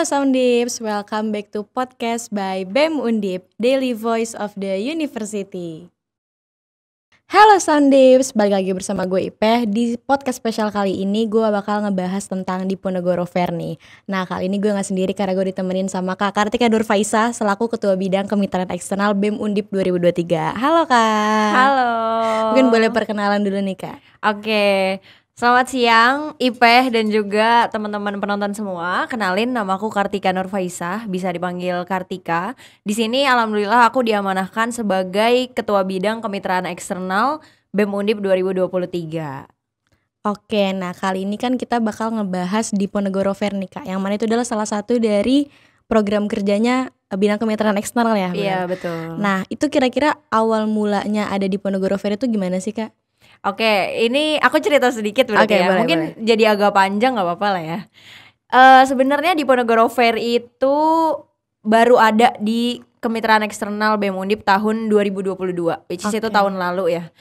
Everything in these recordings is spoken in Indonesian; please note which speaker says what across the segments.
Speaker 1: Soundips, welcome back to podcast by BEM Undip, Daily Voice of the University. Halo Soundips, balik lagi bersama gue Ipeh. Di podcast spesial kali ini gue bakal ngebahas tentang Diponegoro Fair nih. Nah kali ini gue gak sendiri karena gue ditemenin sama Kak Kartika Nurfaisa selaku Ketua Bidang Kemitraan Eksternal BEM Undip 2023. Halo Kak.
Speaker 2: Halo.
Speaker 1: Mungkin boleh perkenalan dulu nih Kak.
Speaker 2: Oke. Selamat siang Ipeh dan juga teman-teman penonton semua. Kenalin, namaku Kartika Nurfaisa, bisa dipanggil Kartika. Di sini alhamdulillah aku diamanahkan sebagai Ketua Bidang Kemitraan Eksternal BEM Undip 2023.
Speaker 1: Oke, nah kali ini kan kita bakal ngebahas Diponegoro Fair nih Kak, yang mana itu adalah salah satu dari program kerjanya Bidang Kemitraan Eksternal ya.
Speaker 2: Iya betul.
Speaker 1: Nah itu kira-kira awal mulanya ada Diponegoro Fair itu gimana sih Kak?
Speaker 2: Oke, ini aku cerita sedikit berarti ya.
Speaker 1: Boleh,
Speaker 2: Mungkin
Speaker 1: boleh.
Speaker 2: jadi agak panjang, nggak apa-apa lah ya. Sebenarnya Diponegoro Fair itu baru ada di Kemitraan Eksternal BEM Undip tahun 2022, which is itu tahun lalu ya.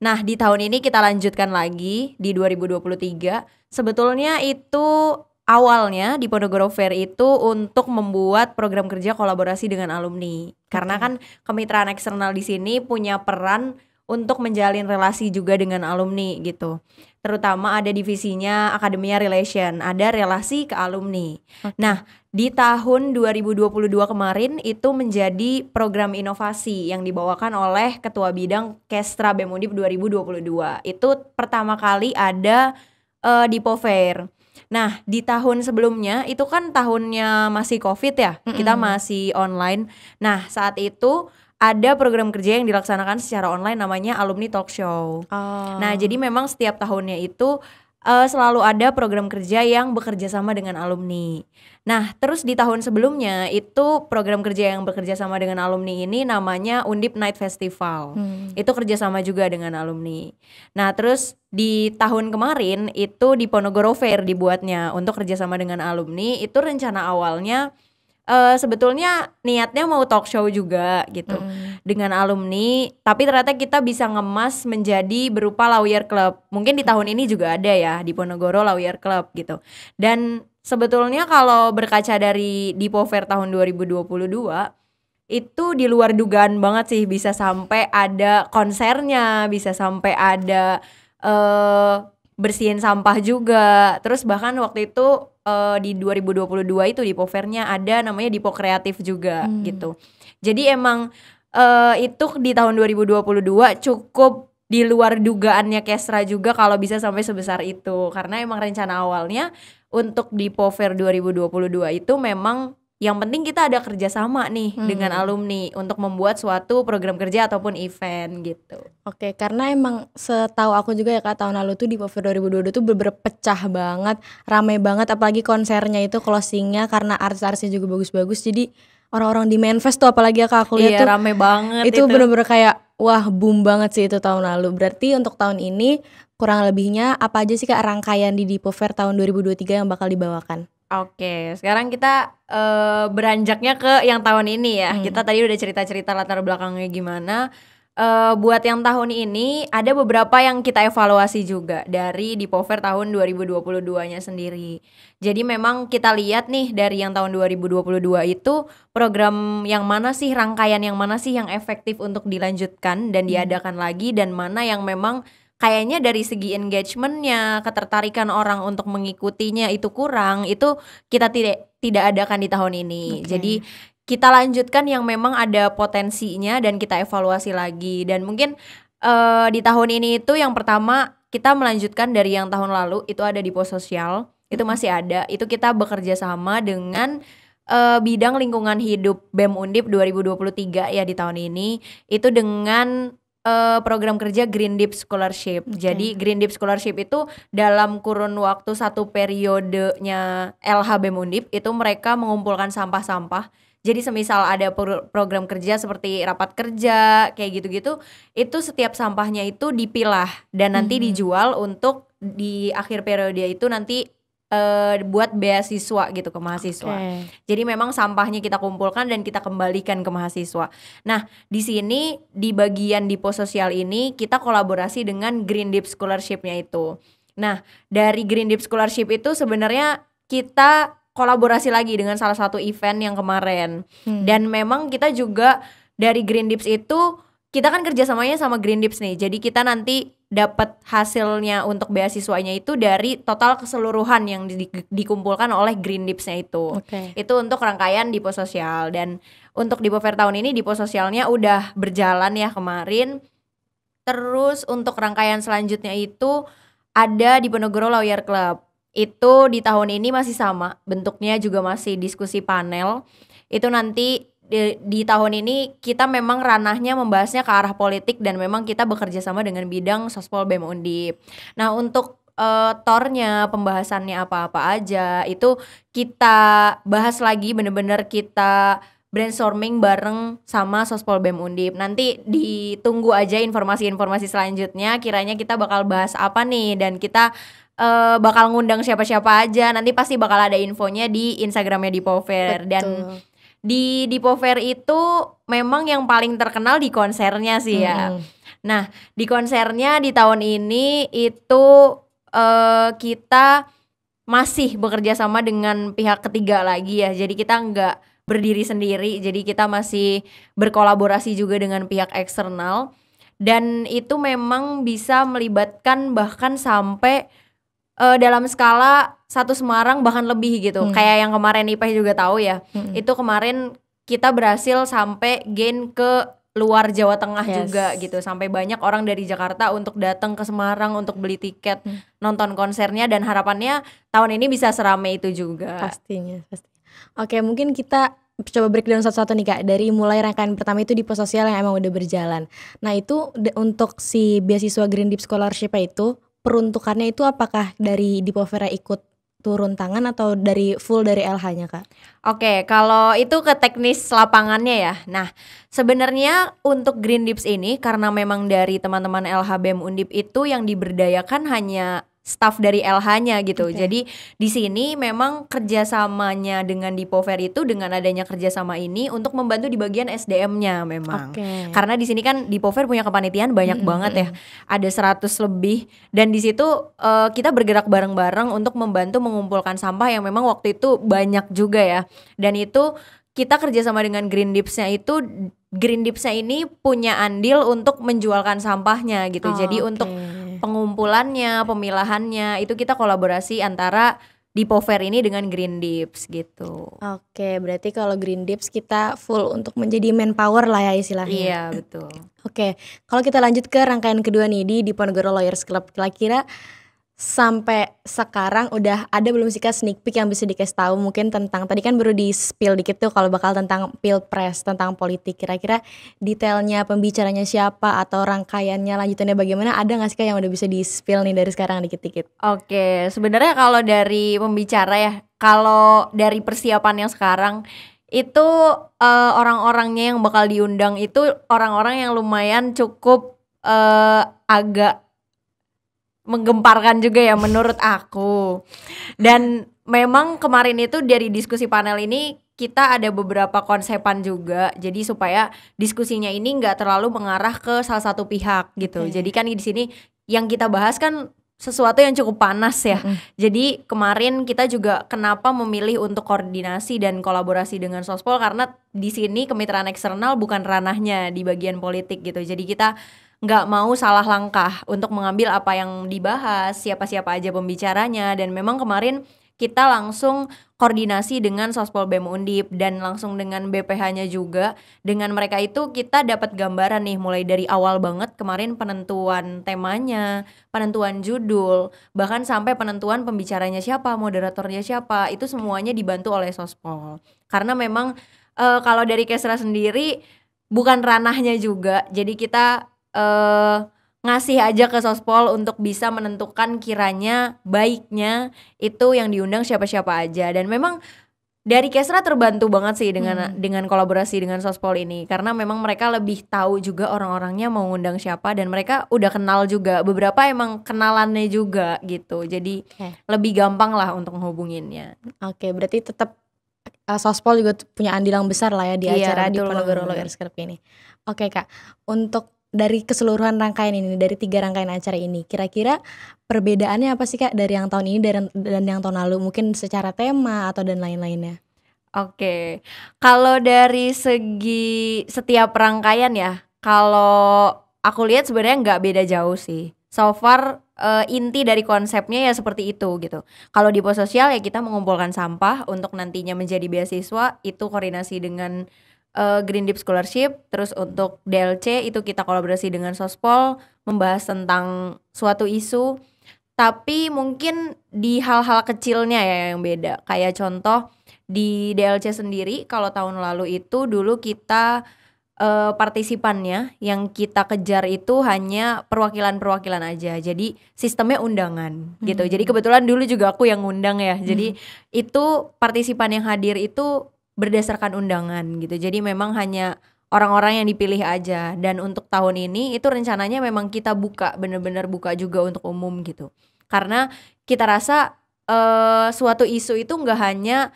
Speaker 2: Nah di tahun ini kita lanjutkan lagi di 2023. Sebetulnya itu awalnya Diponegoro Fair itu untuk membuat program kerja kolaborasi dengan alumni. Karena kan Kemitraan Eksternal di sini punya peran untuk menjalin relasi juga dengan alumni gitu. Terutama ada divisinya Academia Relation, ada relasi ke alumni. Nah, di tahun 2022 kemarin itu menjadi program inovasi yang dibawakan oleh Ketua Bidang Kestra BEM Undip 2022. Itu pertama kali ada Dipo Fair. Nah, di tahun sebelumnya itu kan tahunnya masih Covid ya, kita masih online. Nah, saat itu ada program kerja yang dilaksanakan secara online namanya Alumni Talk Show. Nah, jadi memang setiap tahunnya itu selalu ada program kerja yang bekerja sama dengan alumni. Nah, terus di tahun sebelumnya itu program kerja yang bekerja sama dengan alumni ini namanya Undip Night Festival. Itu kerjasama juga dengan alumni. Nah, terus di tahun kemarin itu Diponegoro Fair dibuatnya untuk kerjasama dengan alumni. Itu rencana awalnya sebetulnya niatnya mau talk show juga gitu dengan alumni, tapi ternyata kita bisa ngemas menjadi berupa lawyer club. Mungkin di tahun ini juga ada ya Diponegoro Lawyer Club gitu. Dan sebetulnya kalau berkaca dari Dipo Fair tahun 2022 itu di luar dugaan banget sih, bisa sampai ada konsernya, bisa sampai ada bersihin sampah juga. Terus bahkan waktu itu di 2022 itu Dipo Fair-nya ada namanya Dipo Kreatif juga gitu. Jadi emang itu di tahun 2022 cukup di luar dugaannya Kestra juga kalau bisa sampai sebesar itu. Karena emang rencana awalnya untuk Dipo Fair 2022 itu memang yang penting kita ada kerjasama nih dengan alumni untuk membuat suatu program kerja ataupun event gitu.
Speaker 1: Oke, karena emang setahu aku juga ya Kak, tahun lalu tuh Dipo Fair 2022 tuh bener-bener pecah banget, ramai banget, apalagi konsernya itu closingnya karena artis-artisnya juga bagus-bagus. Jadi orang-orang di Manfest tuh apalagi ya Kak, aku lihat
Speaker 2: Iya,
Speaker 1: tuh
Speaker 2: rame banget
Speaker 1: itu bener-bener kayak wah boom banget sih itu tahun lalu. Berarti untuk tahun ini kurang lebihnya apa aja sih Kak rangkaian di Dipo Fair tahun 2023 yang bakal dibawakan?
Speaker 2: Oke, sekarang kita beranjaknya ke yang tahun ini ya. Kita tadi udah cerita-cerita latar belakangnya gimana. Buat yang tahun ini ada beberapa yang kita evaluasi juga dari Dipo Fair tahun 2022-nya sendiri. Jadi memang kita lihat nih dari yang tahun 2022 itu program yang mana sih, rangkaian yang mana sih yang efektif untuk dilanjutkan dan diadakan lagi, dan mana yang memang kayaknya dari segi engagementnya, ketertarikan orang untuk mengikutinya itu kurang, itu kita tidak adakan di tahun ini. Jadi kita lanjutkan yang memang ada potensinya dan kita evaluasi lagi. Dan mungkin di tahun ini itu yang pertama kita melanjutkan dari yang tahun lalu, itu ada Dipo Sosial, itu masih ada. Itu kita bekerja sama dengan bidang lingkungan hidup BEM Undip 2023 ya di tahun ini. Itu dengan program kerja Green Deep Scholarship. Jadi Green Deep Scholarship itu dalam kurun waktu satu periodenya LH BEM Undip itu mereka mengumpulkan sampah-sampah. Jadi semisal ada program kerja seperti rapat kerja kayak gitu-gitu, itu setiap sampahnya itu dipilah dan nanti dijual untuk di akhir periode itu nanti buat beasiswa gitu ke mahasiswa. Jadi memang sampahnya kita kumpulkan dan kita kembalikan ke mahasiswa. Nah, di sini di bagian Dipo Sosial ini kita kolaborasi dengan Green Deep Scholarship-nya itu. Nah, dari Green Deep Scholarship itu sebenarnya kita kolaborasi lagi dengan salah satu event yang kemarin. Dan memang kita juga dari Green Dips itu kita kan kerjasamanya sama Green Dips nih. Jadi kita nanti dapat hasilnya untuk beasiswanya itu dari total keseluruhan yang dikumpulkan oleh Green Dips-nya itu. Itu untuk rangkaian Dipo Sosial. Dan untuk Dipo Fair tahun ini Dipo Sosialnya udah berjalan ya kemarin. Terus untuk rangkaian selanjutnya itu ada di Diponegoro Lawyer Club. Itu di tahun ini masih sama, bentuknya juga masih diskusi panel. Itu nanti di tahun ini kita memang ranahnya membahasnya ke arah politik dan memang kita bekerja sama dengan bidang Sospol BEM Undip. Nah untuk tornya pembahasannya apa-apa aja itu kita bahas lagi, bener-bener kita brainstorming bareng sama Sospol BEM Undip. Nanti ditunggu aja informasi-informasi selanjutnya, kiranya kita bakal bahas apa nih dan kita bakal ngundang siapa-siapa aja. Nanti pasti bakal ada infonya di Instagramnya Dipo Fair. Dan di Dipo Fair itu memang yang paling terkenal di konsernya sih ya. Nah di konsernya di tahun ini itu kita masih bekerja sama dengan pihak ketiga lagi ya. Jadi kita nggak berdiri sendiri, jadi kita masih berkolaborasi juga dengan pihak eksternal. Dan itu memang bisa melibatkan bahkan sampai dalam skala satu Semarang bahkan lebih gitu. Kayak yang kemarin Ipeh juga tahu ya. Itu kemarin kita berhasil sampai gain ke luar Jawa Tengah juga gitu. Sampai banyak orang dari Jakarta untuk datang ke Semarang untuk beli tiket nonton konsernya, dan harapannya tahun ini bisa serame itu juga.
Speaker 1: Pastinya. Oke, mungkin kita coba breakdown satu-satu nih Kak. Dari mulai rangkaian pertama itu Dipo Sosial yang emang udah berjalan. Nah itu untuk si beasiswa Green Deep Scholarship itu peruntukannya itu apakah dari Dipo Fair ikut turun tangan atau dari full dari LH-nya Kak?
Speaker 2: Oke, kalau itu ke teknis lapangannya ya. Nah, sebenarnya untuk Green Dips ini karena memang dari teman-teman LH BEM Undip itu yang diberdayakan hanya staff dari LH-nya gitu. Jadi di sini memang kerjasamanya dengan Dipo Fair itu dengan adanya kerjasama ini untuk membantu di bagian SDM-nya memang. Karena di sini kan Dipo Fair punya kepanitiaan banyak banget ya. Ada 100 lebih dan di situ kita bergerak bareng-bareng untuk membantu mengumpulkan sampah yang memang waktu itu banyak juga ya. Dan itu kita kerjasama dengan Green Dips-nya itu, Green Dips-nya ini punya andil untuk menjualkan sampahnya gitu. Jadi untuk pengumpulannya, pemilahannya itu kita kolaborasi antara Dipo Fair ini dengan Green Dips gitu.
Speaker 1: Oke, berarti kalau Green Dips kita full untuk menjadi manpower lah ya istilahnya.
Speaker 2: Iya, betul.
Speaker 1: Oke, kalau kita lanjut ke rangkaian kedua nih di Diponegoro Lawyers Club, kira-kira sampai sekarang udah ada belum sih Kak sneak peek yang bisa dikasih tahu mungkin tentang, tadi kan baru di spill dikit tuh kalau bakal tentang pilpres, tentang politik, kira-kira detailnya pembicaranya siapa atau rangkaiannya lanjutannya bagaimana, ada gak sih Kak yang udah bisa di spill nih dari sekarang dikit-dikit?
Speaker 2: Oke, sebenarnya kalau dari pembicara ya, kalau dari persiapan yang sekarang itu orang-orangnya yang bakal diundang itu orang-orang yang lumayan cukup agak menggemparkan juga ya menurut aku. Dan memang kemarin itu dari diskusi panel ini kita ada beberapa konsepan juga. Jadi supaya diskusinya ini nggak terlalu mengarah ke salah satu pihak gitu. Jadi kan di sini yang kita bahas kan sesuatu yang cukup panas ya. Jadi kemarin kita juga kenapa memilih untuk koordinasi dan kolaborasi dengan Sospol, karena di sini kemitraan eksternal bukan ranahnya di bagian politik gitu. Jadi kita nggak mau salah langkah untuk mengambil apa yang dibahas, siapa-siapa aja pembicaranya. Dan memang kemarin kita langsung koordinasi dengan Sospol BEM Undip dan langsung dengan BPH-nya juga. Dengan mereka itu kita dapat gambaran nih mulai dari awal banget kemarin penentuan temanya, penentuan judul, bahkan sampai penentuan pembicaranya siapa, moderatornya siapa, itu semuanya dibantu oleh Sospol. Karena memang kalau dari Kesra sendiri bukan ranahnya juga, jadi kita ngasih aja ke Sospol untuk bisa menentukan kiranya baiknya itu yang diundang siapa-siapa aja. Dan memang dari Kesra terbantu banget sih dengan kolaborasi dengan Sospol ini, karena memang mereka lebih tahu juga orang-orangnya mau ngundang siapa dan mereka udah kenal juga, beberapa emang kenalannya juga gitu. Jadi lebih gampang lah untuk menghubunginnya. Oke,
Speaker 1: berarti tetap Sospol juga punya andil yang besar lah ya di acara di Diponegoro Lawyers Club ini. Oke Kak, untuk dari keseluruhan rangkaian ini, dari 3 rangkaian acara ini, kira-kira perbedaannya apa sih Kak dari yang tahun ini dan yang tahun lalu? Mungkin secara tema atau dan lain-lainnya?
Speaker 2: Oke, kalau dari segi setiap rangkaian ya, kalau aku lihat sebenarnya nggak beda jauh sih. So far, inti dari konsepnya ya seperti itu gitu. Kalau di pos sosial ya kita mengumpulkan sampah untuk nantinya menjadi beasiswa, itu koordinasi dengan Green Deep Scholarship. Terus untuk DLC itu kita kolaborasi dengan Sospol, membahas tentang suatu isu. Tapi mungkin di hal-hal kecilnya ya yang beda. Kayak contoh di DLC sendiri, kalau tahun lalu itu dulu kita partisipannya yang kita kejar itu hanya perwakilan-perwakilan aja. Jadi sistemnya undangan gitu. Jadi kebetulan dulu juga aku yang ngundang ya. Jadi itu partisipan yang hadir itu berdasarkan undangan gitu. Jadi memang hanya orang-orang yang dipilih aja. Dan untuk tahun ini itu rencananya memang kita buka, bener-bener buka juga untuk umum gitu. Karena kita rasa suatu isu itu nggak hanya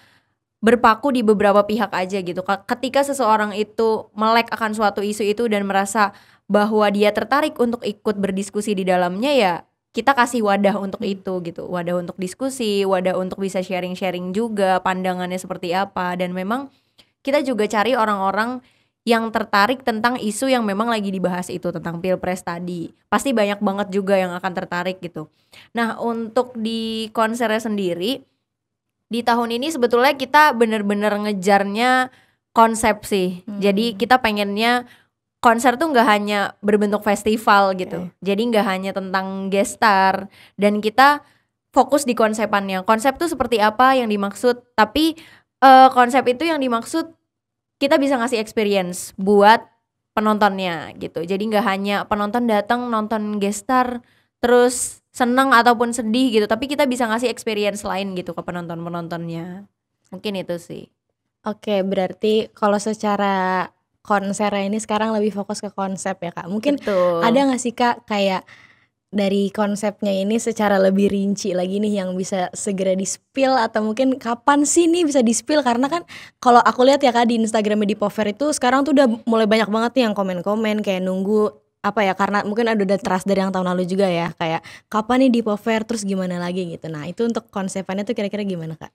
Speaker 2: berpaku di beberapa pihak aja gitu. Ketika seseorang itu melek akan suatu isu itu dan merasa bahwa dia tertarik untuk ikut berdiskusi di dalamnya, ya kita kasih wadah untuk itu gitu. Wadah untuk diskusi, wadah untuk bisa sharing-sharing juga pandangannya seperti apa. Dan memang kita juga cari orang-orang yang tertarik tentang isu yang memang lagi dibahas itu, tentang Pilpres tadi. Pasti banyak banget juga yang akan tertarik gitu. Nah, untuk di konsernya sendiri, di tahun ini sebetulnya kita bener-bener ngejarnya konsep sih. Jadi kita pengennya konser tuh nggak hanya berbentuk festival gitu. Jadi nggak hanya tentang guest star, dan kita fokus di konsepannya. Konsep tuh seperti apa yang dimaksud, tapi konsep itu yang dimaksud kita bisa ngasih experience buat penontonnya gitu. Jadi nggak hanya penonton datang nonton guest star terus seneng ataupun sedih gitu, tapi kita bisa ngasih experience lain gitu ke penontonnya. Mungkin itu sih.
Speaker 1: Oke, berarti kalau secara konsernya ini sekarang lebih fokus ke konsep ya Kak. Mungkin
Speaker 2: Betul.
Speaker 1: ada gak sih Kak kayak dari konsepnya ini secara lebih rinci lagi nih yang bisa segera di-spill, atau mungkin kapan sih nih bisa di-spill? Karena kan kalau aku lihat ya Kak di Instagramnya di Pover itu sekarang tuh udah mulai banyak banget nih yang komen-komen kayak nunggu apa ya, karena mungkin ada trust dari yang tahun lalu juga ya, kayak kapan nih di Pover, terus gimana lagi gitu. Nah itu untuk konsepannya tuh kira-kira gimana Kak?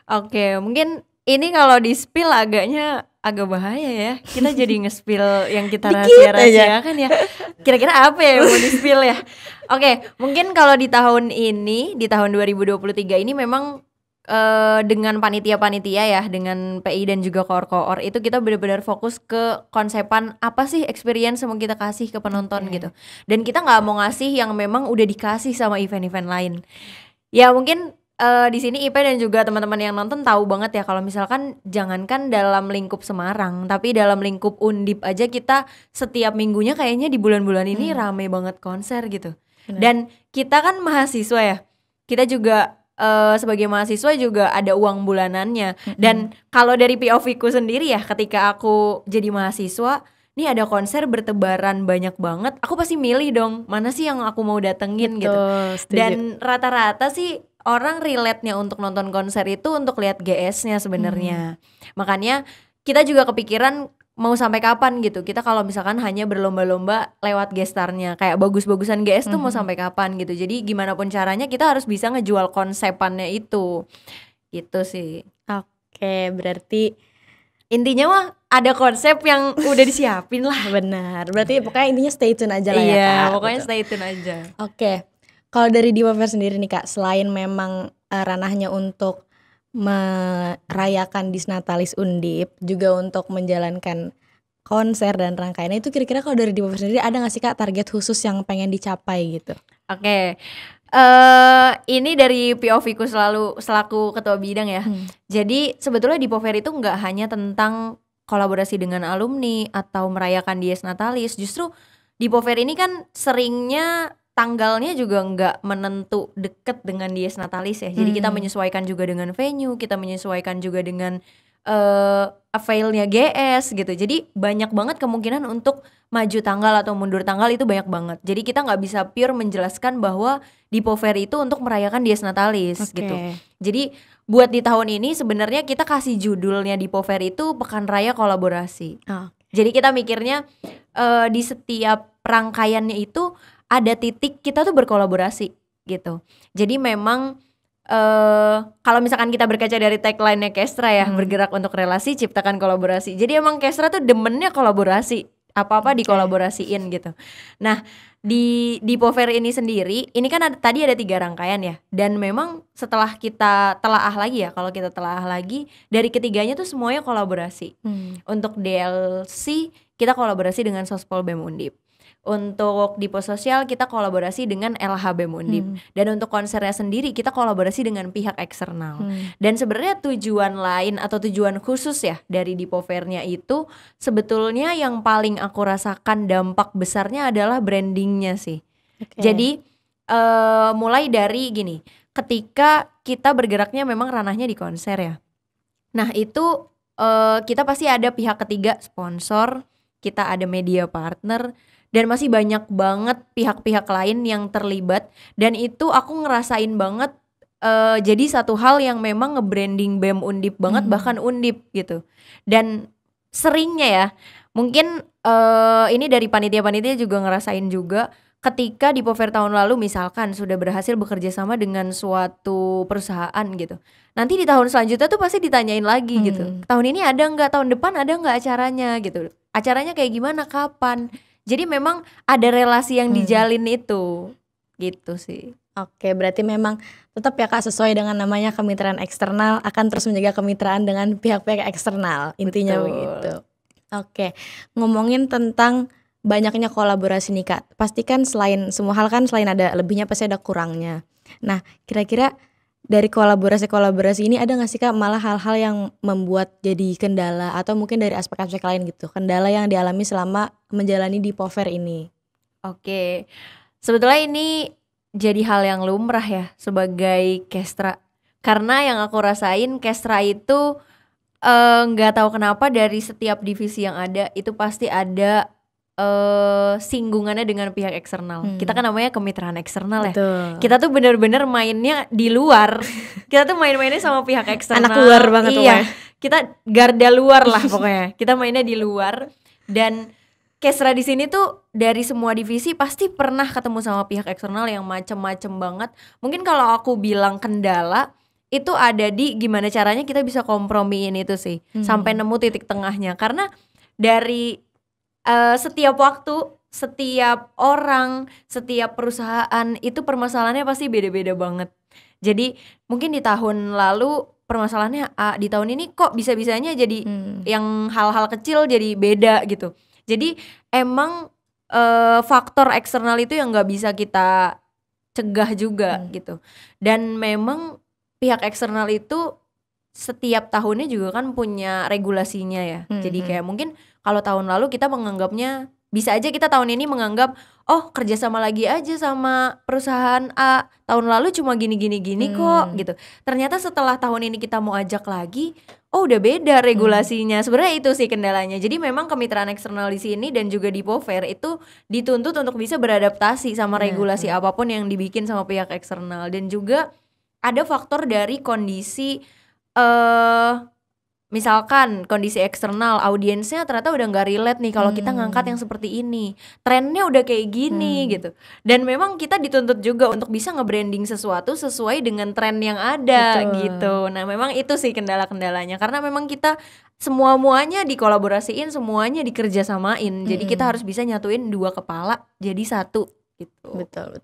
Speaker 2: Oke, mungkin ini kalau di-spill agak bahaya ya. Kita jadi nge-spill yang kita rahasia-rahasiakan ya. Kira-kira apa ya yang mau di-spill ya? Oke, mungkin kalau di tahun ini, di tahun 2023 ini memang dengan panitia-panitia ya, dengan PI dan juga koor-koor itu kita benar-benar fokus ke konsepan apa sih experience yang mau kita kasih ke penonton gitu. Dan kita nggak mau ngasih yang memang udah dikasih sama event-event lain. Ya mungkin di sini Ipe dan juga teman-teman yang nonton tahu banget ya kalau misalkan jangankan dalam lingkup Semarang, tapi dalam lingkup Undip aja kita setiap minggunya kayaknya di bulan-bulan ini rame banget konser gitu. Dan kita kan mahasiswa ya, kita juga sebagai mahasiswa juga ada uang bulanannya. Dan kalau dari POV ku sendiri ya, ketika aku jadi mahasiswa, nih ada konser bertebaran banyak banget, aku pasti milih dong mana sih yang aku mau datengin gitu. Dan rata-rata sih orang relate-nya untuk nonton konser itu untuk lihat GS-nya sebenarnya. Makanya kita juga kepikiran mau sampai kapan gitu. Kita kalau misalkan hanya berlomba-lomba lewat gestarnya, kayak bagus-bagusan GS tuh mau sampai kapan gitu. Jadi gimana pun caranya kita harus bisa ngejual konsepannya itu. Gitu sih.
Speaker 1: Oke, berarti
Speaker 2: intinya mah ada konsep yang udah disiapin lah.
Speaker 1: benar. Berarti pokoknya intinya stay tune aja lah ya Kak.
Speaker 2: Iya, pokoknya stay tune aja.
Speaker 1: Oke. Kalau dari Diva Fair sendiri nih Kak, selain memang ranahnya untuk merayakan Disnatalis Undip, juga untuk menjalankan konser dan rangkaian itu, kira-kira kalau dari Diva Fair sendiri ada gak sih Kak target khusus yang pengen dicapai gitu?
Speaker 2: Oke. Ini dari POV ku selaku ketua bidang ya. Jadi sebetulnya di Pover itu nggak hanya tentang kolaborasi dengan alumni atau merayakan Dies Natalis. Justru di Pover ini kan seringnya tanggalnya juga nggak menentu deket dengan Dies Natalis ya. Jadi kita menyesuaikan juga dengan venue, kita menyesuaikan juga dengan availnya GS gitu. Jadi banyak banget kemungkinan untuk maju tanggal atau mundur tanggal, itu banyak banget. Jadi kita nggak bisa pure menjelaskan bahwa di Pover itu untuk merayakan Dies Natalis gitu. Jadi buat di tahun ini sebenarnya kita kasih judulnya di Pover itu Pekan Raya Kolaborasi. Jadi kita mikirnya di setiap rangkaiannya itu ada titik kita tuh berkolaborasi gitu. Jadi memang kalau misalkan kita berkaca dari tagline-nya Kestra ya, bergerak untuk relasi, ciptakan kolaborasi. Jadi emang Kestra tuh demennya kolaborasi, apa-apa dikolaborasiin gitu. Nah, di Pover ini sendiri, ini kan tadi ada 3 rangkaian ya. Dan memang setelah kita telaah lagi ya, kalau kita telaah lagi, dari ketiganya tuh semuanya kolaborasi. Untuk DLC kita kolaborasi dengan Sospol BEM Undip. Untuk Dipo Sosial kita kolaborasi dengan LH BEM Undip. Dan untuk konsernya sendiri kita kolaborasi dengan pihak eksternal. Dan sebenarnya tujuan lain atau tujuan khusus ya dari Dipo Fair-nya itu sebetulnya yang paling aku rasakan dampak besarnya adalah brandingnya sih. Jadi mulai dari gini, ketika kita bergeraknya memang ranahnya di konser ya. Nah itu kita pasti ada pihak ketiga, sponsor, kita ada media partner, dan masih banyak banget pihak-pihak lain yang terlibat. Dan itu aku ngerasain banget jadi satu hal yang memang nge-branding BEM Undip banget, bahkan Undip gitu. Dan seringnya ya, mungkin ini dari panitia-panitia juga ngerasain juga, ketika di Pover tahun lalu misalkan sudah berhasil bekerja sama dengan suatu perusahaan gitu, nanti di tahun selanjutnya tuh pasti ditanyain lagi gitu, tahun ini ada nggak, tahun depan ada nggak acaranya gitu, acaranya kayak gimana, kapan. Jadi memang ada relasi yang dijalin itu gitu sih.
Speaker 1: Oke, berarti memang tetap ya Kak, sesuai dengan namanya kemitraan eksternal, akan terus menjaga kemitraan dengan pihak-pihak eksternal, intinya begitu. Oke, ngomongin tentang banyaknya kolaborasi nih Kak, pasti kan selain semua hal kan selain ada lebihnya pasti ada kurangnya. Nah kira-kira dari kolaborasi ini ada gak sih Kak malah hal-hal yang membuat jadi kendala, atau mungkin dari aspek-aspek lain gitu, kendala yang dialami selama menjalani di Pover ini?
Speaker 2: Oke, sebetulnya ini jadi hal yang lumrah ya sebagai Kestra, karena yang aku rasain Kestra itu nggak tahu kenapa dari setiap divisi yang ada itu pasti ada singgungannya dengan pihak eksternal. Kita kan namanya kemitraan eksternal ya. Kita tuh bener-bener mainnya di luar. Kita tuh main-mainnya sama pihak eksternal.
Speaker 1: Anak luar banget.
Speaker 2: Iya, kita garda luar lah pokoknya. Kita mainnya di luar. Dan Kestra di sini tuh dari semua divisi pasti pernah ketemu sama pihak eksternal yang macem-macem banget. Mungkin kalau aku bilang kendala, itu ada di gimana caranya kita bisa kompromiin itu sih, sampai nemu titik tengahnya. Karena dari setiap waktu, setiap orang, setiap perusahaan itu permasalahannya pasti beda-beda banget. Jadi mungkin di tahun lalu permasalahannya A, di tahun ini kok bisa-bisanya jadi yang hal-hal kecil jadi beda gitu. Jadi emang faktor eksternal itu yang gak bisa kita cegah juga gitu. Dan memang pihak eksternal itu setiap tahunnya juga kan punya regulasinya ya. Jadi kayak mungkin kalau tahun lalu kita menganggapnya, bisa aja kita tahun ini menganggap oh kerjasama lagi aja sama perusahaan A, tahun lalu cuma gini kok gitu. Ternyata setelah tahun ini kita mau ajak lagi, oh udah beda regulasinya. Sebenarnya itu sih kendalanya. Jadi memang kemitraan eksternal di sini dan juga di Pover itu dituntut untuk bisa beradaptasi sama regulasi apapun yang dibikin sama pihak eksternal. Dan juga ada faktor dari kondisi misalkan kondisi eksternal, audiensnya ternyata udah gak relate nih kalau kita ngangkat yang seperti ini, trennya udah kayak gini gitu. Dan memang kita dituntut juga untuk bisa nge-branding sesuatu sesuai dengan tren yang ada gitu. Nah memang itu sih kendala-kendalanya, karena memang kita semua-muanya dikolaborasiin, semuanya dikerjasamain. Jadi kita harus bisa nyatuin dua kepala jadi satu gitu.
Speaker 1: Betul.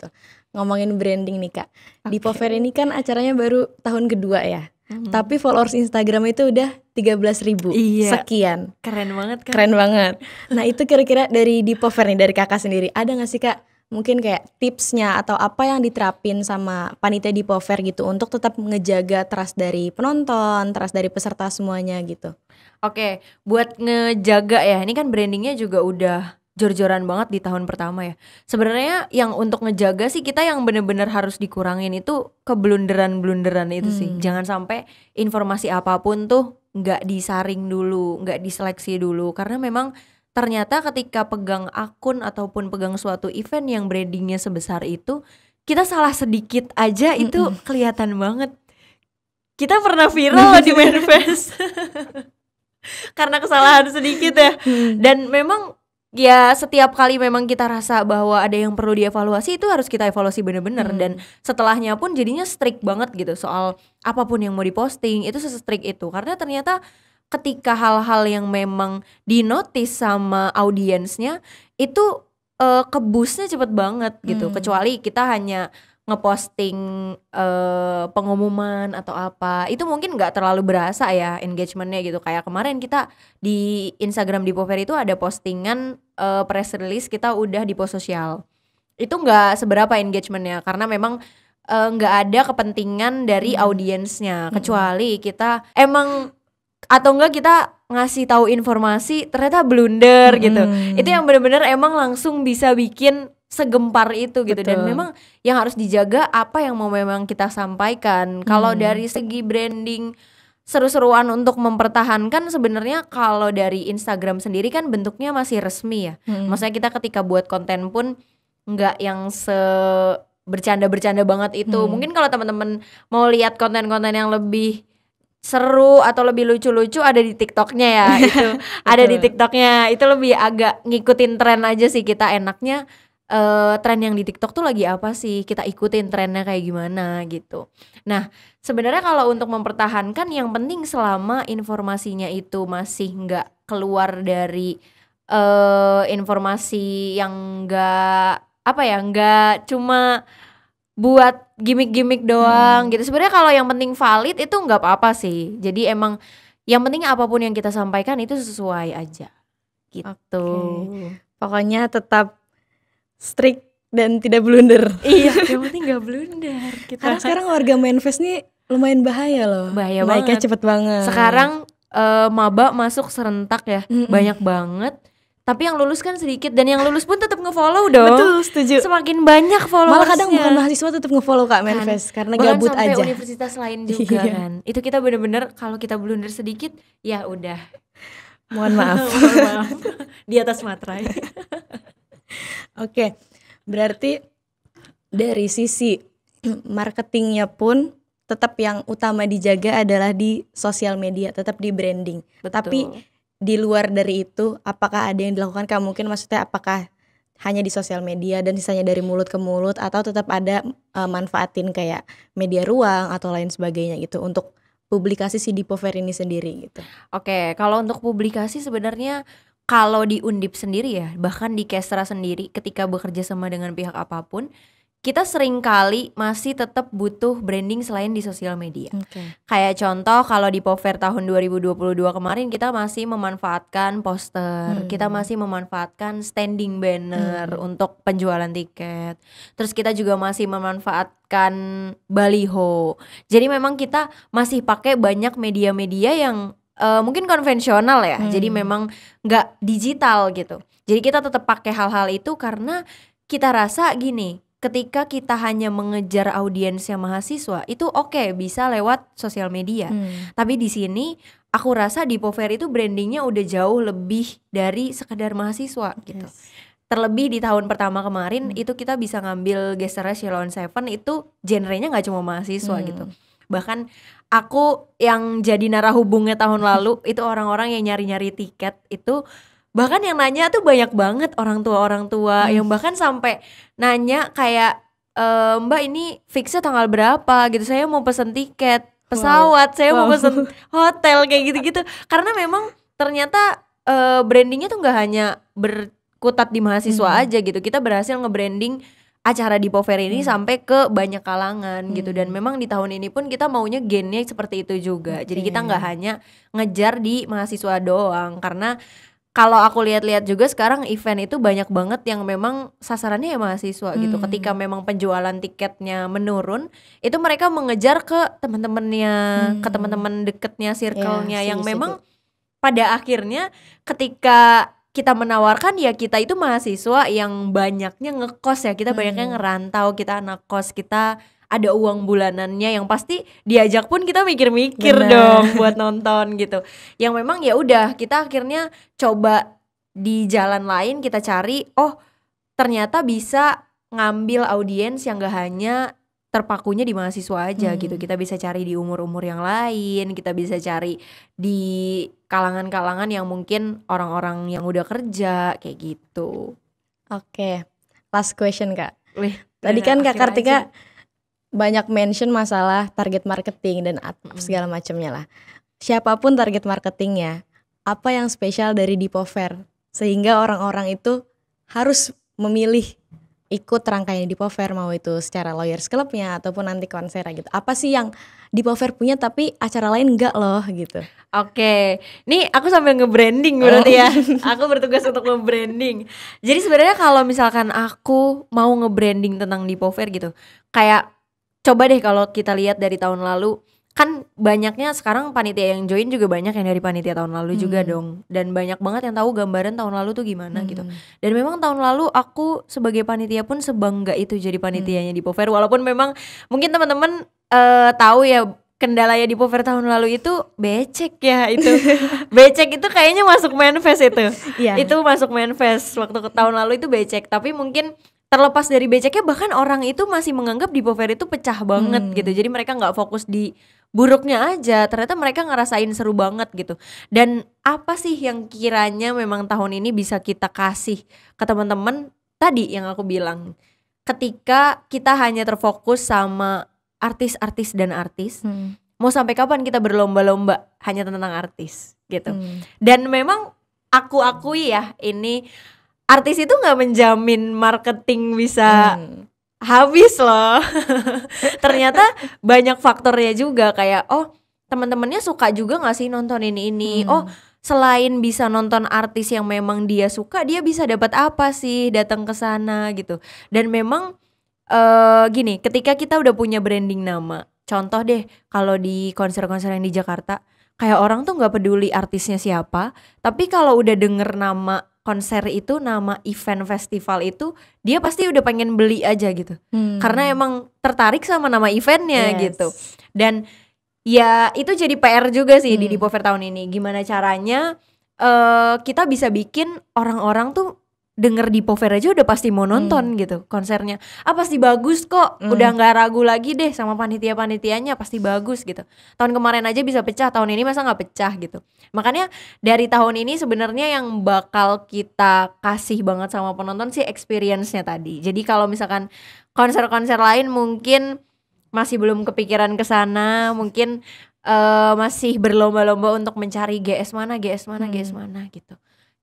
Speaker 1: Ngomongin branding nih Kak, di Pover ini kan acaranya baru tahun kedua ya. Tapi followers Instagram itu udah 13.000 sekian.
Speaker 2: Keren banget kan?
Speaker 1: Keren banget. Nah itu kira-kira dari di Pover nih, dari kakak sendiri, ada gak sih Kak mungkin kayak tipsnya atau apa yang diterapin sama panitia di Pover gitu untuk tetap ngejaga trust dari penonton, trust dari peserta semuanya gitu?
Speaker 2: Oke, buat ngejaga ya, ini kan brandingnya juga udah jor-joran banget di tahun pertama ya. Sebenarnya yang untuk ngejaga sih kita yang bener-bener harus dikurangin itu keblunderan-blunderan itu sih. Jangan sampai informasi apapun tuh nggak disaring dulu, nggak diseleksi dulu. Karena memang ternyata ketika pegang akun ataupun pegang suatu event yang brandingnya sebesar itu, kita salah sedikit aja itu kelihatan banget. Kita pernah viral di Manifest karena kesalahan sedikit ya. Dan memang ya setiap kali memang kita rasa bahwa ada yang perlu dievaluasi, itu harus kita evaluasi bener-bener. Dan setelahnya pun jadinya strict banget gitu soal apapun yang mau diposting, itu se-strict itu. Karena ternyata ketika hal-hal yang memang dinotis sama audiensnya itu kebusnya cepet banget gitu. Kecuali kita hanya ngeposting pengumuman atau apa, itu mungkin nggak terlalu berasa ya engagementnya gitu. Kayak kemarin kita di Instagram Dipo Fair itu ada postingan press release kita udah di post sosial, itu nggak seberapa engagementnya karena memang nggak ada kepentingan dari audiensnya, kecuali kita emang atau enggak kita ngasih tahu informasi ternyata blunder gitu. Itu yang benar-benar emang langsung bisa bikin segempar itu gitu.
Speaker 1: Betul.
Speaker 2: Dan memang yang harus dijaga apa yang mau memang kita sampaikan. Kalau dari segi branding seru-seruan untuk mempertahankan, sebenarnya kalau dari Instagram sendiri kan bentuknya masih resmi ya. Maksudnya kita ketika buat konten pun nggak yang bercanda-bercanda banget itu. Mungkin kalau teman-teman mau lihat konten-konten yang lebih seru atau lebih lucu-lucu ada di TikToknya ya. Itu ada di TikToknya, itu lebih agak ngikutin tren aja sih kita. Enaknya tren yang di TikTok tuh lagi apa sih, kita ikutin trennya kayak gimana gitu. Nah sebenarnya kalau untuk mempertahankan, yang penting selama informasinya itu masih nggak keluar dari informasi yang nggak cuma buat gimmick-gimmick doang gitu. Sebenarnya kalau yang penting valid itu nggak apa-apa sih. Jadi emang yang penting apapun yang kita sampaikan itu sesuai aja gitu.
Speaker 1: Pokoknya tetap strict dan tidak blunder.
Speaker 2: Iya, yang penting nggak blunder kita.
Speaker 1: Karena sekarang warga Manifest nih lumayan bahaya loh.
Speaker 2: Bahaya
Speaker 1: naiknya
Speaker 2: banget.
Speaker 1: cepet banget.
Speaker 2: Sekarang maba masuk serentak ya, banyak banget. Tapi yang lulus kan sedikit, dan yang lulus pun tetap nge-follow dong.
Speaker 1: Betul, setuju.
Speaker 2: Semakin banyak followersnya.
Speaker 1: Malah kadang bukan mahasiswa tetap nge-follow Kak Manifest karena
Speaker 2: bahkan
Speaker 1: gabut
Speaker 2: sampai
Speaker 1: aja.
Speaker 2: universitas lain juga kan. Itu kita bener-bener kalau kita blunder sedikit ya udah.
Speaker 1: Mohon maaf.
Speaker 2: Mohon maaf. Di atas materai.
Speaker 1: Oke, berarti dari sisi marketingnya pun tetap yang utama dijaga adalah di sosial media, tetap di branding.
Speaker 2: Betul.
Speaker 1: Tapi di luar dari itu, apakah ada yang dilakukan Kak? Mungkin maksudnya apakah hanya di sosial media dan sisanya dari mulut ke mulut, atau tetap ada manfaatin kayak media ruang atau lain sebagainya gitu untuk publikasi si Dipo Fair ini sendiri gitu.
Speaker 2: Oke, kalau untuk publikasi sebenarnya kalau di Undip sendiri ya, bahkan di Kestra sendiri ketika bekerja sama dengan pihak apapun, kita sering kali masih tetap butuh branding selain di sosial media. Kayak contoh kalau di Dipo Fair tahun 2022 kemarin kita masih memanfaatkan poster, kita masih memanfaatkan standing banner untuk penjualan tiket. Terus kita juga masih memanfaatkan baliho. Jadi memang kita masih pakai banyak media-media yang mungkin konvensional ya. Jadi memang nggak digital gitu. Jadi kita tetap pakai hal-hal itu karena kita rasa gini, ketika kita hanya mengejar audiens yang mahasiswa itu oke, bisa lewat sosial media. Tapi di sini aku rasa Dipo Fair itu brandingnya udah jauh lebih dari sekedar mahasiswa gitu. Terlebih di tahun pertama kemarin itu kita bisa ngambil gesternya Shalon Seven, itu genrenya nggak cuma mahasiswa gitu. Bahkan aku yang jadi narahubungnya tahun lalu itu orang-orang yang nyari-nyari tiket itu, bahkan yang nanya tuh banyak banget orang tua yang bahkan sampai nanya kayak Mbak ini fixnya tanggal berapa gitu, saya mau pesen tiket pesawat, saya mau pesen hotel kayak gitu-gitu. Karena memang ternyata brandingnya tuh nggak hanya berkutat di mahasiswa aja gitu. Kita berhasil nge-branding acara Dipo Fair ini sampai ke banyak kalangan gitu. Dan memang di tahun ini pun kita maunya gennya seperti itu juga. Jadi kita nggak hanya ngejar di mahasiswa doang, karena kalau aku lihat-lihat juga sekarang event itu banyak banget yang memang sasarannya ya mahasiswa gitu. Ketika memang penjualan tiketnya menurun, itu mereka mengejar ke teman-temannya, ke teman-teman deketnya, circle-nya yang memang pada akhirnya ketika kita menawarkan ya kita itu mahasiswa yang banyaknya ngekos ya, kita banyaknya ngerantau, kita anak kos, kita ada uang bulanannya yang pasti diajak pun kita mikir-mikir dong buat nonton gitu. Yang memang ya udah kita akhirnya coba di jalan lain kita cari, oh ternyata bisa ngambil audiens yang gak hanya terpakunya di mahasiswa aja gitu. Kita bisa cari di umur-umur yang lain, kita bisa cari di kalangan-kalangan yang mungkin orang-orang yang udah kerja kayak gitu.
Speaker 1: Oke, last question Kak.
Speaker 2: Wih,
Speaker 1: Tadi kan Kak
Speaker 2: akhir
Speaker 1: Kartika
Speaker 2: aja.
Speaker 1: banyak mention masalah target marketing dan segala macamnya lah. Siapapun target marketingnya, apa yang spesial dari Dipover sehingga orang-orang itu harus memilih ikut rangkaian Dipover, mau itu secara Lawyers Club-nya ataupun nanti konser gitu. Apa sih yang Dipover punya tapi acara lain enggak loh gitu.
Speaker 2: Oke, nih aku sambil nge-branding berarti ya. Aku bertugas untuk nge-branding. Jadi sebenarnya kalau misalkan aku mau nge-branding tentang Dipover gitu, kayak coba deh kalau kita lihat dari tahun lalu, kan banyaknya sekarang panitia yang join juga banyak yang dari panitia tahun lalu juga dong. Dan banyak banget yang tahu gambaran tahun lalu tuh gimana gitu. Dan memang tahun lalu aku sebagai panitia pun sebangga itu jadi panitianya Dipover. Walaupun memang mungkin teman-teman tahu ya kendalanya Dipover tahun lalu itu becek ya itu. Becek itu kayaknya masuk manifest itu.
Speaker 1: Iya.
Speaker 2: Itu masuk manifest waktu ke tahun lalu itu becek. Tapi mungkin terlepas dari beceknya bahkan orang itu masih menganggap Dipover itu pecah banget gitu. Jadi mereka nggak fokus di buruknya aja, ternyata mereka ngerasain seru banget gitu. Dan apa sih yang kiranya memang tahun ini bisa kita kasih ke teman-teman tadi yang aku bilang, ketika kita hanya terfokus sama artis-artis dan artis, mau sampai kapan kita berlomba-lomba hanya tentang artis gitu. Dan memang aku akui ya, ini artis itu nggak menjamin marketing bisa habis loh. Ternyata banyak faktornya juga, kayak teman-temannya suka juga nggak sih nonton ini. Selain bisa nonton artis yang memang dia suka, dia bisa dapat apa sih datang ke sana gitu. Dan memang gini, ketika kita udah punya branding nama, contoh deh kalau di konser-konser yang di Jakarta, kayak orang tuh nggak peduli artisnya siapa, tapi kalau udah denger nama konser itu, nama event festival itu, dia pasti udah pengen beli aja gitu. Karena emang tertarik sama nama eventnya gitu. Dan ya itu jadi PR juga sih di Dipover tahun ini. Gimana caranya kita bisa bikin orang-orang tuh denger Dipover aja udah pasti mau nonton gitu konsernya. Pasti bagus kok, udah gak ragu lagi deh sama panitia-panitianya, pasti bagus gitu. Tahun kemarin aja bisa pecah, tahun ini masa gak pecah gitu. Makanya dari tahun ini sebenarnya yang bakal kita kasih banget sama penonton sih experience-nya tadi. Jadi kalau misalkan konser-konser lain mungkin masih belum kepikiran ke sana, mungkin masih berlomba-lomba untuk mencari GS mana gitu.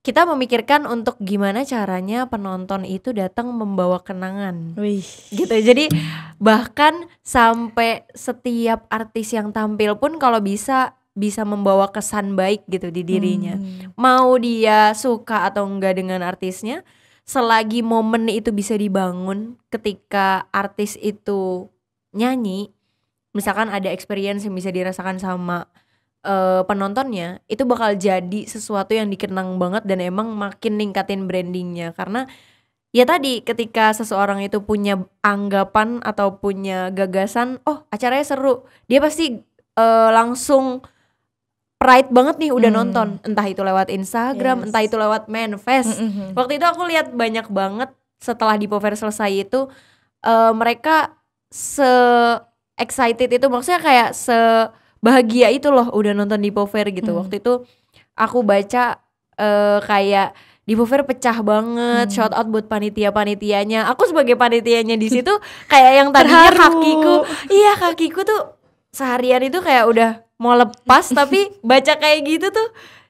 Speaker 2: Kita memikirkan untuk gimana caranya penonton itu datang membawa kenangan. Gitu. Jadi bahkan sampai setiap artis yang tampil pun kalau bisa membawa kesan baik gitu di dirinya. Mau dia suka atau enggak dengan artisnya, selagi momen itu bisa dibangun ketika artis itu nyanyi, misalkan ada experience yang bisa dirasakan sama penontonnya, itu bakal jadi sesuatu yang dikenang banget dan emang makin ningkatin brandingnya. Karena ya tadi ketika seseorang itu punya anggapan atau punya gagasan, acaranya seru, dia pasti langsung pride banget nih udah nonton, entah itu lewat Instagram, entah itu lewat manifest. Waktu itu aku lihat banyak banget setelah Dipover selesai itu mereka se-excited itu, maksudnya kayak bahagia itu loh udah nonton Dipover gitu. Waktu itu aku baca kayak Dipover pecah banget, shout out buat panitia-panitianya. Aku sebagai panitianya di situ kayak yang tadinya kakiku tuh seharian itu kayak udah mau lepas tapi baca kayak gitu tuh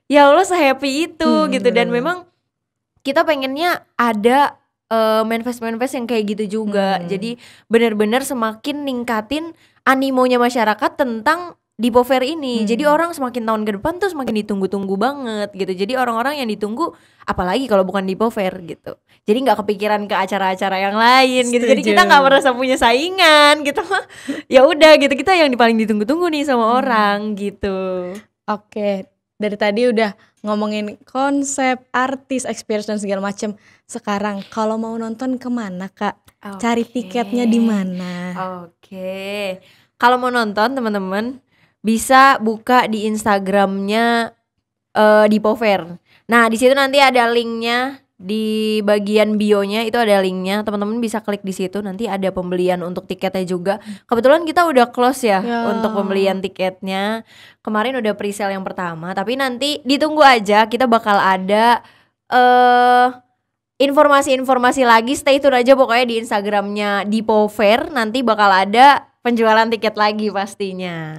Speaker 2: ya Allah se-happy itu gitu. Dan memang kita pengennya ada manifest yang kayak gitu juga. Jadi benar-benar semakin ningkatin animonya masyarakat tentang Dipover ini. Jadi orang semakin tahun ke depan tuh semakin ditunggu-tunggu banget gitu. Jadi orang-orang yang ditunggu apalagi kalau bukan Dipover gitu. Jadi nggak kepikiran ke acara-acara yang lain gitu. Jadi kita nggak merasa punya saingan gitu. Ya udah gitu, kita yang paling ditunggu-tunggu nih sama orang gitu.
Speaker 1: Oke, dari tadi udah ngomongin konsep, artis, experience dan segala macam. Sekarang kalau mau nonton kemana Kak? Cari tiketnya di mana?
Speaker 2: Oke. Kalau mau nonton teman-teman bisa buka di Instagramnya Dipover. Nah di situ nanti ada linknya Di bagian bionya itu ada linknya, teman-teman bisa klik di situ, nanti ada pembelian untuk tiketnya juga. Kebetulan kita udah close ya untuk pembelian tiketnya. Kemarin udah pre-sale yang pertama, tapi nanti ditunggu aja, kita bakal ada informasi-informasi lagi. Stay tune aja pokoknya di Instagramnya Dipo Fair, nanti bakal ada penjualan tiket lagi pastinya.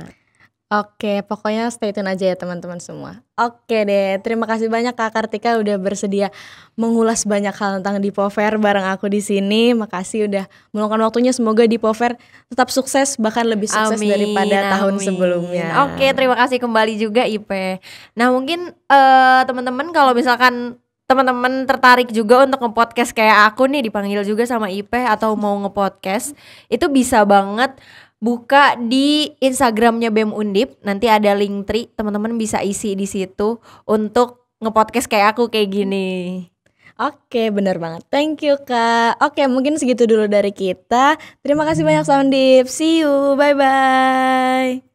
Speaker 1: Oke, pokoknya stay tune aja ya teman-teman semua. Oke deh, terima kasih banyak Kak Kartika udah bersedia mengulas banyak hal tentang Dipo Fair bareng aku di sini. Makasih udah meluangkan waktunya. Semoga Dipo Fair tetap sukses, bahkan lebih sukses daripada tahun sebelumnya.
Speaker 2: Oke, terima kasih kembali juga Ipe. Nah mungkin teman-teman kalau misalkan teman-teman tertarik juga untuk nge-podcast kayak aku nih, dipanggil juga sama Ipe atau mau nge-podcast, itu bisa banget buka di Instagramnya BEM Undip, nanti ada link tree, teman-teman bisa isi di situ untuk nge-podcast kayak aku kayak gini.
Speaker 1: Oke, benar banget. Thank you Kak. Oke, mungkin segitu dulu dari kita. Terima kasih banyak Soundip. See you. Bye bye.